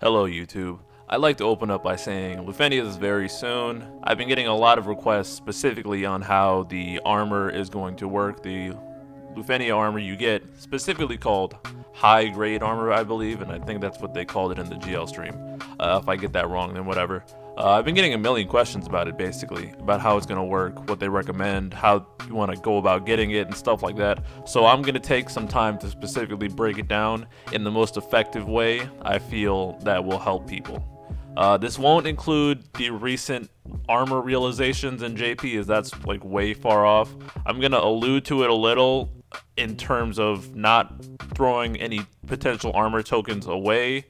Hello YouTube. I'd like to open up by saying Lufenia is very soon. I've been getting a lot of requests specifically on how the armor is going to work. The Lufenia armor you get, specifically called high grade armor, I believe, and I think that's what they called it in the GL stream. If I get that wrong, then whatever. I've been getting a million questions about it, basically, about how it's going to work, what they recommend, how you want to go about getting it, and stuff like that. So I'm going to take some time to specifically break it down in the most effective way I feel that will help people. This won't include the recent armor realizations in JP, as that's like way far off. I'm going to allude to it a little in terms of not throwing any potential armor tokens away,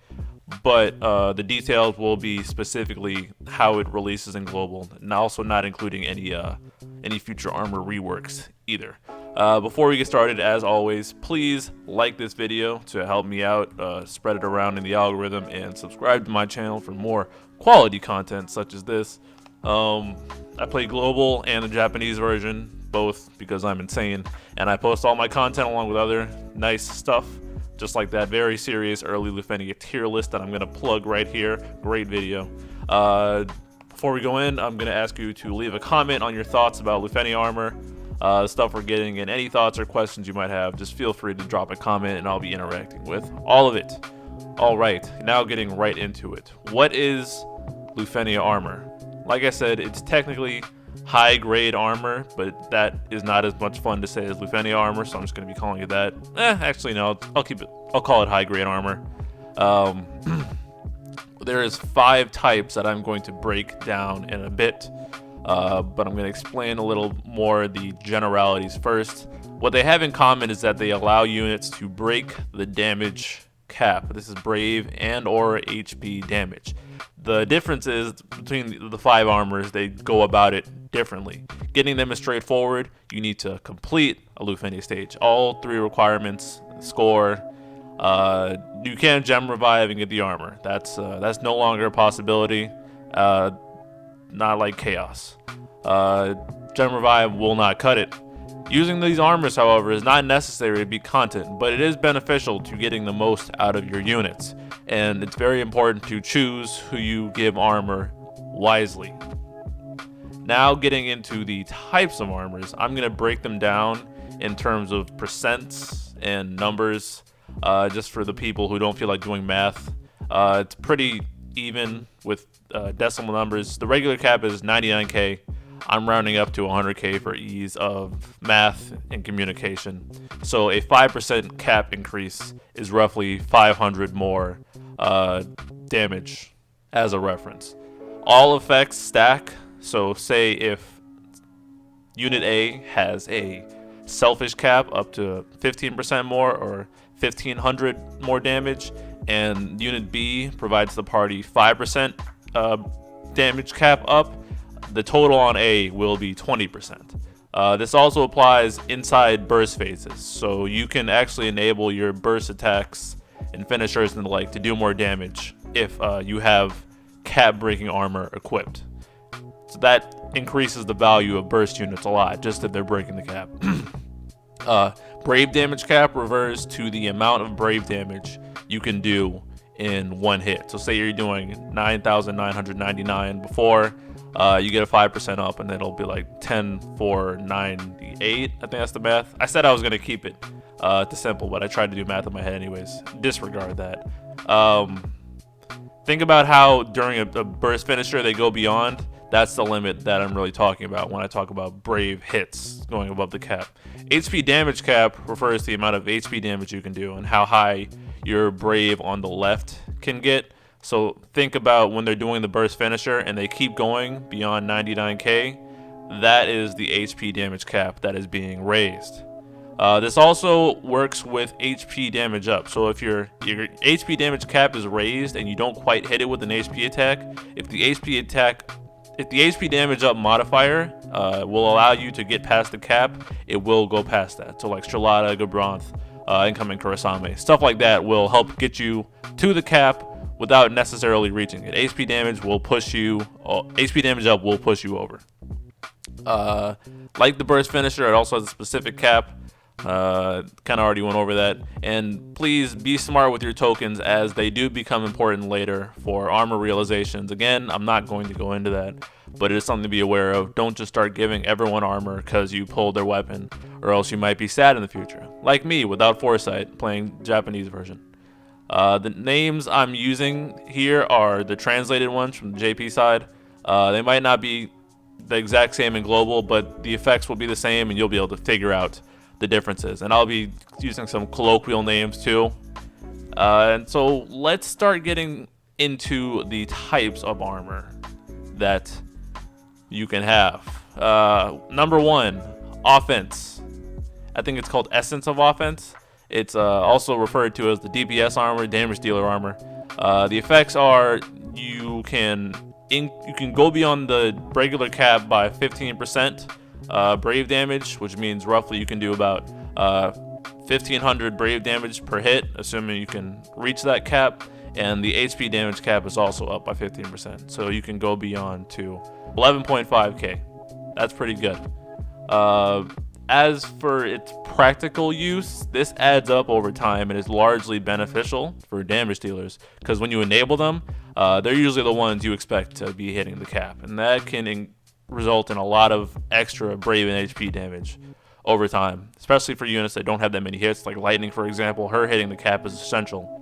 but the details will be specifically how it releases in global, and also not including any future armor reworks either. Before we get started, as always, please like this video to help me out, spread it around in the algorithm, and subscribe to my channel for more quality content such as this. I play global and the Japanese version, both because I'm insane, and I post all my content along with other nice stuff, just like that very serious early Lufenia tier list that I'm going to plug right here. Great video. Before we go in, I'm going to ask you to leave a comment on your thoughts about Lufenia armor, stuff we're getting, and any thoughts or questions you might have. Just feel free to drop a comment and I'll be interacting with all of it. Alright, now getting right into it. What is Lufenia armor? Like I said, it's technically high grade armor, but that is not as much fun to say as Lufenia armor, so I'm just going to be calling it that. Actually no, I'll call it high grade armor. There is 5 types that I'm going to break down in a bit, but I'm going to explain a little more the generalities first. What they have in common is that they allow units to break the damage cap. This is brave and or HP damage. The difference is between the 5 armors, they go about it differently. Getting them is straightforward. You need to complete a Lufenia stage. All 3 requirements, score. You can gem revive and get the armor. That's no longer a possibility. Not like chaos. Gem revive will not cut it. Using these armors, however, is not necessary to beat content, but it is beneficial to getting the most out of your units, and it's very important to choose who you give armor wisely. Now getting into the types of armors, I'm going to break them down in terms of percents and numbers, just for the people who don't feel like doing math. It's pretty even with decimal numbers. The regular cap is 99k. I'm rounding up to 100k for ease of math and communication. So a 5% cap increase is roughly 500 more damage as a reference. All effects stack. So say if Unit A has a selfish cap up to 15% more or 1500 more damage, and Unit B provides the party 5% damage cap up, the total on A will be 20%. This also applies inside burst phases, so you can actually enable your burst attacks and finishers and the like to do more damage if you have cap breaking armor equipped. So that increases the value of burst units a lot, just if they're breaking the cap. Brave damage cap refers to the amount of brave damage you can do in one hit. So say you're doing 9,999 before, you get a 5% up, and then it'll be like 10,498. I think that's the math. I said I was going to keep it to simple, but I tried to do math in my head anyways. Disregard that. Think about how during a burst finisher they go beyond. That's the limit that I'm really talking about when I talk about brave hits going above the cap. HP damage cap refers to the amount of HP damage you can do and how high your brave on the left can get. So think about when they're doing the burst finisher and they keep going beyond 99k, that is the HP damage cap that is being raised. This also works with HP damage up. So if your HP damage cap is raised and you don't quite hit it with an HP attack, if the HP damage up modifier will allow you to get past the cap, it will go past that. So like Strelada, Gabranth, incoming Kurosame, stuff like that will help get you to the cap without necessarily reaching it. HP damage will push you. HP damage up will push you over. Like the burst finisher, it also has a specific cap. Kind of already went over that. And please be smart with your tokens, as they do become important later for armor realizations. Again, I'm not going to go into that, but it is something to be aware of. Don't just start giving everyone armor because you pulled their weapon, or else you might be sad in the future. Like me, without foresight, playing Japanese version. The names I'm using here are the translated ones from the JP side. They might not be the exact same in global, but the effects will be the same, and you'll be able to figure out the differences. And I'll be using some colloquial names too. And so let's start getting into the types of armor that you can have. Number one, offense. I think it's called Essence of Offense. It's also referred to as the DPS armor, damage dealer armor. The effects are you can go beyond the regular cap by 15%. Brave damage, which means roughly you can do about 1500 brave damage per hit, assuming you can reach that cap. And the HP damage cap is also up by 15%, so you can go beyond to 11.5k. That's pretty good. As for its practical use, this adds up over time and is largely beneficial for damage dealers, because when you enable them, they're usually the ones you expect to be hitting the cap, and that can result in a lot of extra brave and HP damage over time, especially for units that don't have that many hits, like Lightning, for example. Her hitting the cap is essential.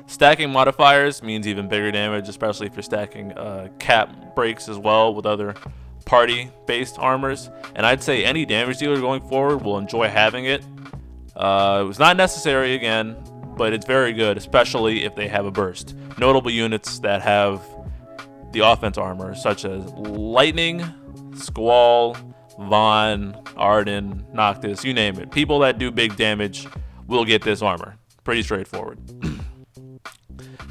Stacking modifiers means even bigger damage, especially if you're stacking cap breaks as well with other party-based armors. And I'd say any damage dealer going forward will enjoy having it. It was not necessary again, but it's very good, especially if they have a burst. Notable units that have the offense armor, such as Lightning, Squall, Vaughn, Arden, Noctis, you name it. People that do big damage will get this armor. Pretty straightforward.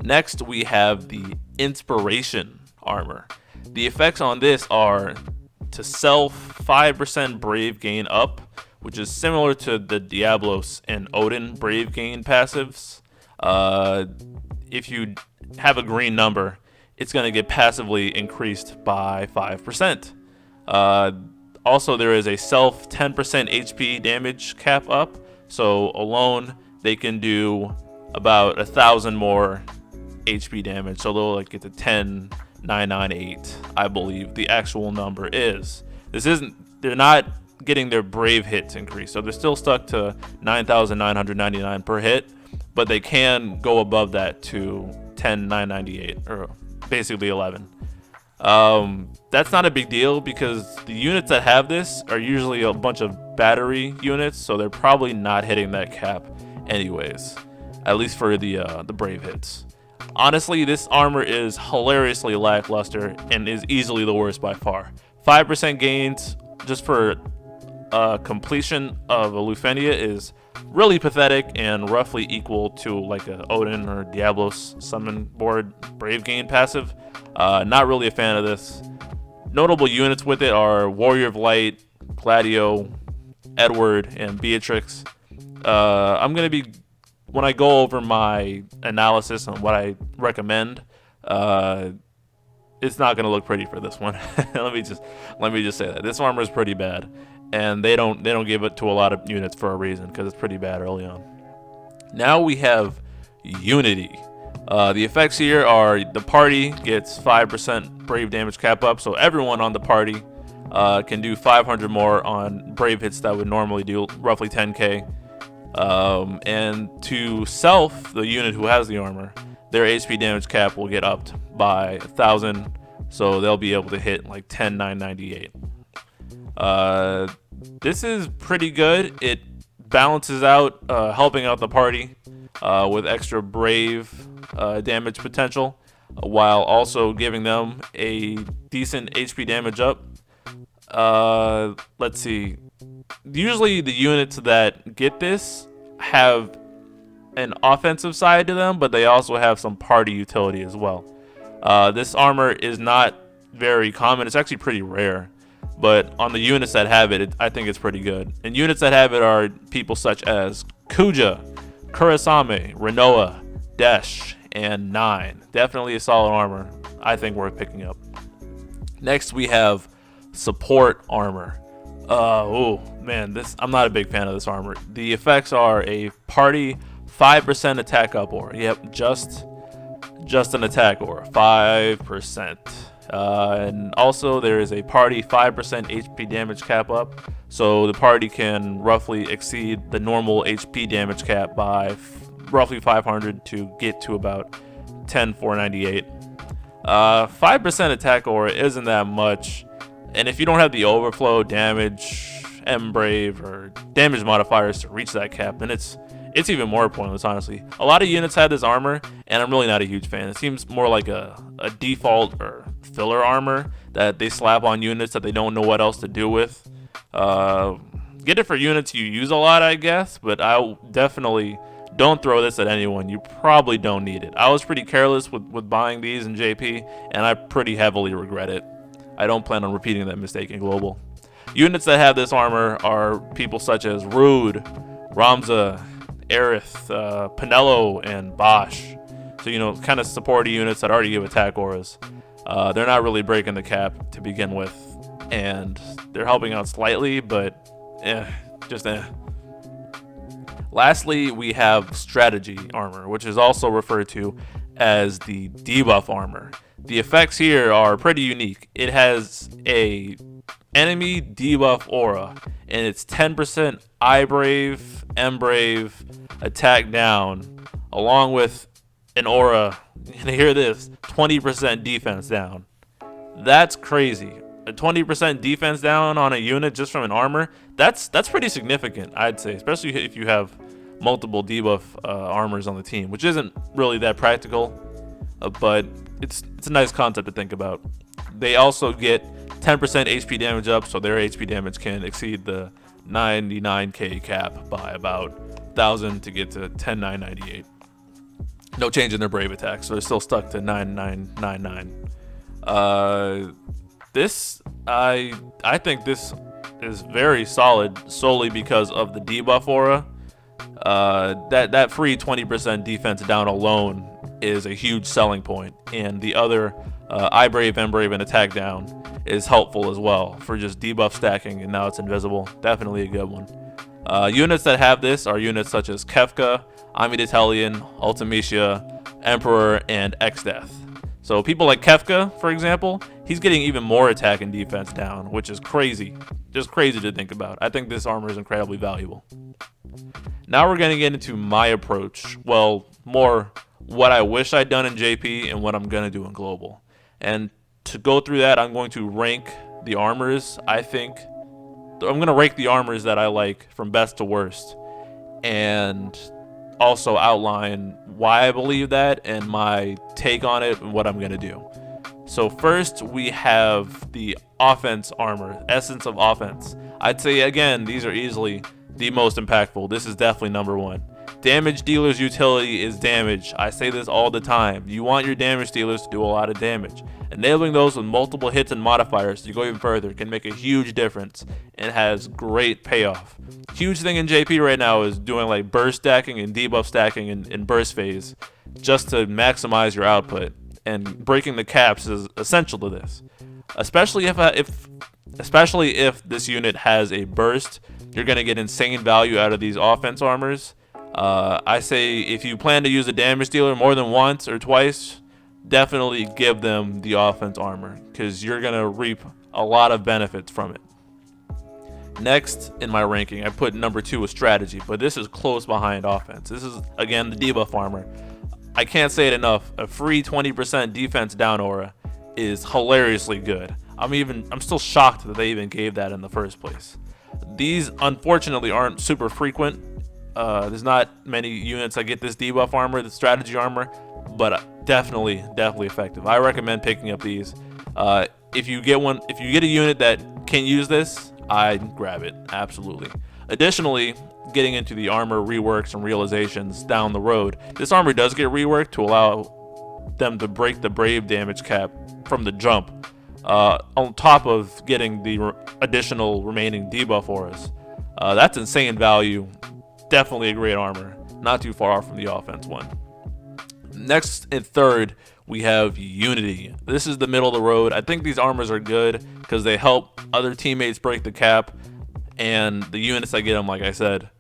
Next, we have the Inspiration armor. The effects on this are to self 5% Brave gain up, which is similar to the Diablos and Odin Brave gain passives. If you have a green number, it's going to get passively increased by 5%. Also, there is a self 10% HP damage cap up, so alone they can do about 1,000 more HP damage, so they'll like get to 10,998, I believe the actual number is. They're not getting their brave hits increased, so they're still stuck to 9,999 per hit, but they can go above that to 10,998, or basically 11. That's not a big deal because the units that have this are usually a bunch of battery units, so they're probably not hitting that cap anyways, at least for the brave hits. Honestly, this armor is hilariously lackluster and is easily the worst by far. 5% gains just for completion of a Lufenia is really pathetic and roughly equal to like a Odin or Diablos summon board brave gain passive. Not really a fan of this. Notable units with it are Warrior of Light, Gladio, Edward, and Beatrix. I'm going to be, when I go over my analysis on what I recommend, it's not going to look pretty for this one. let me just say that this armor is pretty bad, and they don't give it to a lot of units for a reason, because it's pretty bad early on. Now we have Unity. The effects here are the party gets 5% brave damage cap up, so everyone on the party can do 500 more on brave hits that would normally do roughly 10k. And to self the unit who has the armor, their HP damage cap will get upped by 1,000, so they'll be able to hit like 10,998. This is pretty good. It balances out, helping out the party with extra brave damage potential, while also giving them a decent HP damage up. Let's see. Usually the units that get this have an offensive side to them, but they also have some party utility as well. This armor is not very common. It's actually pretty rare, but on the units that have it, I think it's pretty good. And units that have it are people such as Kuja, Kurasame, Renoa, Desh, and Nine. Definitely a solid armor. I think worth picking up. Next, we have support armor. Oh man, I'm not a big fan of this armor. The effects are a party 5% attack up aura. Yep, just an attack aura, 5%. And also there is a party 5% HP damage cap up, so the party can roughly exceed the normal HP damage cap by roughly 500 to get to about 10,498. 5% attack aura isn't that much, and if you don't have the overflow, damage, Brave, or damage modifiers to reach that cap, then it's even more pointless, honestly. A lot of units have this armor, and I'm really not a huge fan. It seems more like a default or filler armor that they slap on units that they don't know what else to do with. Get it for units you use a lot, I guess, but I definitely don't throw this at anyone. You probably don't need it. I was pretty careless with buying these in JP, and I pretty heavily regret it. I don't plan on repeating that mistake in Global. Units that have this armor are people such as Rude, Ramza, Aerith, Pinello, and Bosch. So, kind of supporty units that already give attack auras. They're not really breaking the cap to begin with, and they're helping out slightly, but just eh. Lastly, we have strategy armor, which is also referred to as the debuff armor. The effects here are pretty unique. It has a enemy debuff aura, and it's 10% Brave, Brave, attack down, along with an aura, and hear this, 20% defense down. That's crazy. A 20% defense down on a unit just from an armor, that's pretty significant, I'd say, especially if you have multiple debuff armors on the team, which isn't really that practical, but it's a nice concept to think about. They also get 10% HP damage up, so their HP damage can exceed the 99k cap by about 1,000 to get to 10,998. No change in their Brave attack, so they're still stuck to 9,999. I think this is very solid solely because of the debuff aura. That free 20% defense down alone is a huge selling point, and the other Brave, Brave, and attack down is helpful as well for just debuff stacking, and now it's invisible. Definitely a good one. Units that have this are units such as Kefka, Amiditelian, Ultimecia, Emperor, and X-Death. So people like Kefka, for example, he's getting even more attack and defense down, which is crazy. Just crazy to think about. I think this armor is incredibly valuable. Now we're going to get into my approach. Well, more what I wish I'd done in JP and what I'm going to do in Global. And to go through that, I'm going to rank the armors. I'm going to rank the armors that I like from best to worst, and also outline why I believe that and my take on it and what I'm going to do. So first, we have the offense armor, Essence of Offense. I'd say, again, these are easily the most impactful. This is definitely number one. Damage dealer's utility is damage. I say this all the time. You want your damage dealers to do a lot of damage. Enabling those with multiple hits and modifiers to go even further can make a huge difference and has great payoff. Huge thing in JP right now is doing like burst stacking and debuff stacking in burst phase just to maximize your output, and breaking the caps is essential to this. Especially if this unit has a burst, you're going to get insane value out of these offense armors. I say if you plan to use a damage dealer more than once or twice, definitely give them the offense armor, because you're going to reap a lot of benefits from it. Next in my ranking, I put number 2 with strategy, but this is close behind offense. This is, again, the debuff armor. I can't say it enough. A free 20% defense down aura is hilariously good. I'm still shocked that they even gave that in the first place. These unfortunately aren't super frequent. There's not many units that get this debuff armor, the strategy armor, but definitely effective. I recommend picking up these. If you get a unit that can use this, I'd grab it, absolutely. Additionally, getting into the armor reworks and realizations down the road, this armor does get reworked to allow them to break the Brave damage cap from the jump, on top of getting the additional remaining debuff auras. That's insane value. Definitely a great armor. Not too far off from the offense one. Next and third, we have Unity. This is the middle of the road. I think these armors are good because they help other teammates break the cap, and the units that get them, like I said,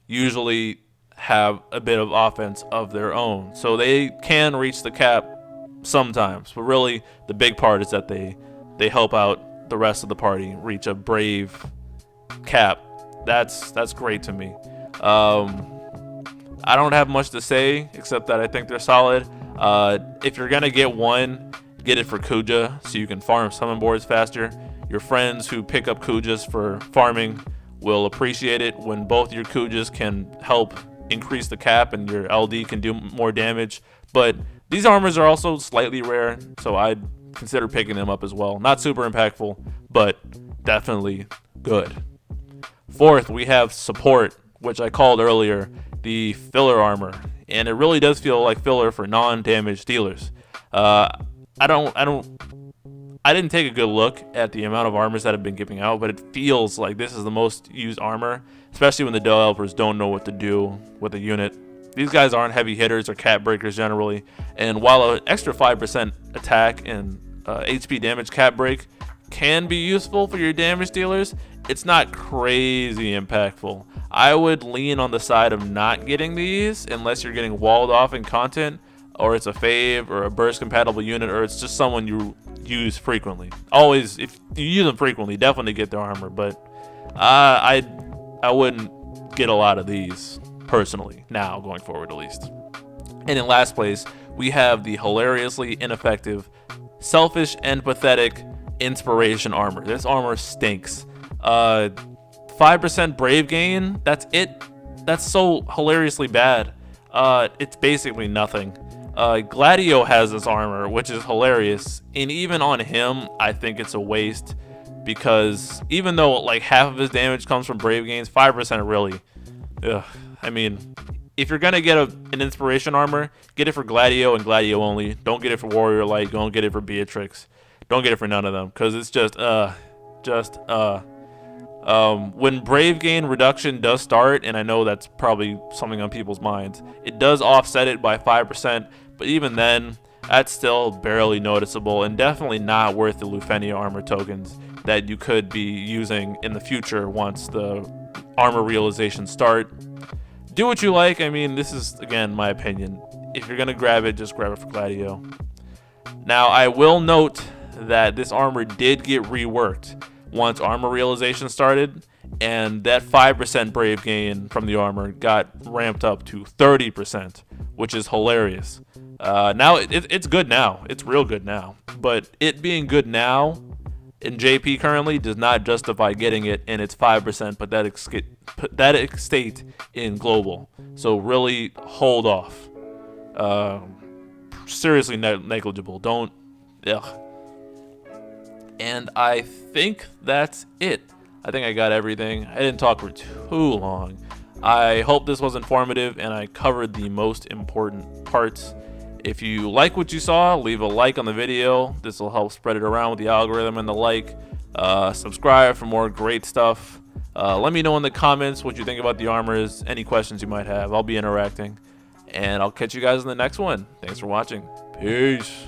usually have a bit of offense of their own, so they can reach the cap sometimes. But really, the big part is that they help out the rest of the party reach a brave cap. That's great to me. I don't have much to say except that I think they're solid. If you're gonna get one, get it for Kuja so you can farm summon boards faster. Your friends who pick up Kujas for farming will appreciate it when both your Kujas can help increase the cap and your LD can do more damage. But these armors are also slightly rare, so I'd consider picking them up as well. Not super impactful, but definitely good. Fourth, we have support, which I called earlier the filler armor, and it really does feel like filler for non-damage dealers. I didn't take a good look at the amount of armors that have been giving out, but it feels like this is the most used armor, especially when the developers don't know what to do with a unit. These guys aren't heavy hitters or cap breakers generally, and while an extra 5% attack and HP damage cap break can be useful for your damage dealers, it's not crazy impactful. I would lean on the side of not getting these unless you're getting walled off in content, or it's a fave or a burst compatible unit, or it's just someone you use frequently. Always, if you use them frequently, definitely get their armor, but I wouldn't get a lot of these personally now, going forward at least. And in last place, we have the hilariously ineffective, selfish and pathetic inspiration armor. This armor stinks. 5% brave gain, that's it. That's so hilariously bad. It's basically nothing. Gladio has this armor, which is hilarious, and even on him I think it's a waste, because even though like half of his damage comes from brave gains, 5% really, I mean, if you're gonna get an inspiration armor, get it for Gladio and Gladio only. Don't get it for Warrior Light, don't get it for Beatrix, don't get it for none of them, because it's when brave gain reduction does start, and I know that's probably something on people's minds, it does offset it by 5%, but even then, that's still barely noticeable and definitely not worth the Lufenia armor tokens that you could be using in the future once the armor realizations start. Do what you like. I mean, this is, again, my opinion. If you're going to grab it, just grab it for Gladio. Now, I will note that this armor did get reworked once armor realization started, and that 5% brave gain from the armor got ramped up to 30%, which is hilarious. Now it's good now. It's real good now. But it being good now in JP currently does not justify getting it in its 5% pathetic state in global. So really hold off. Seriously negligible. Don't. Ugh. And I think that's it. I think I got everything. I didn't talk for too long. I hope this was informative and I covered the most important parts. If you like what you saw, leave a like on the video. This will help spread it around with the algorithm and the like. Subscribe for more great stuff. Let me know in the comments what you think about the armors, any questions you might have. I'll be interacting. And I'll catch you guys in the next one. Thanks for watching. Peace.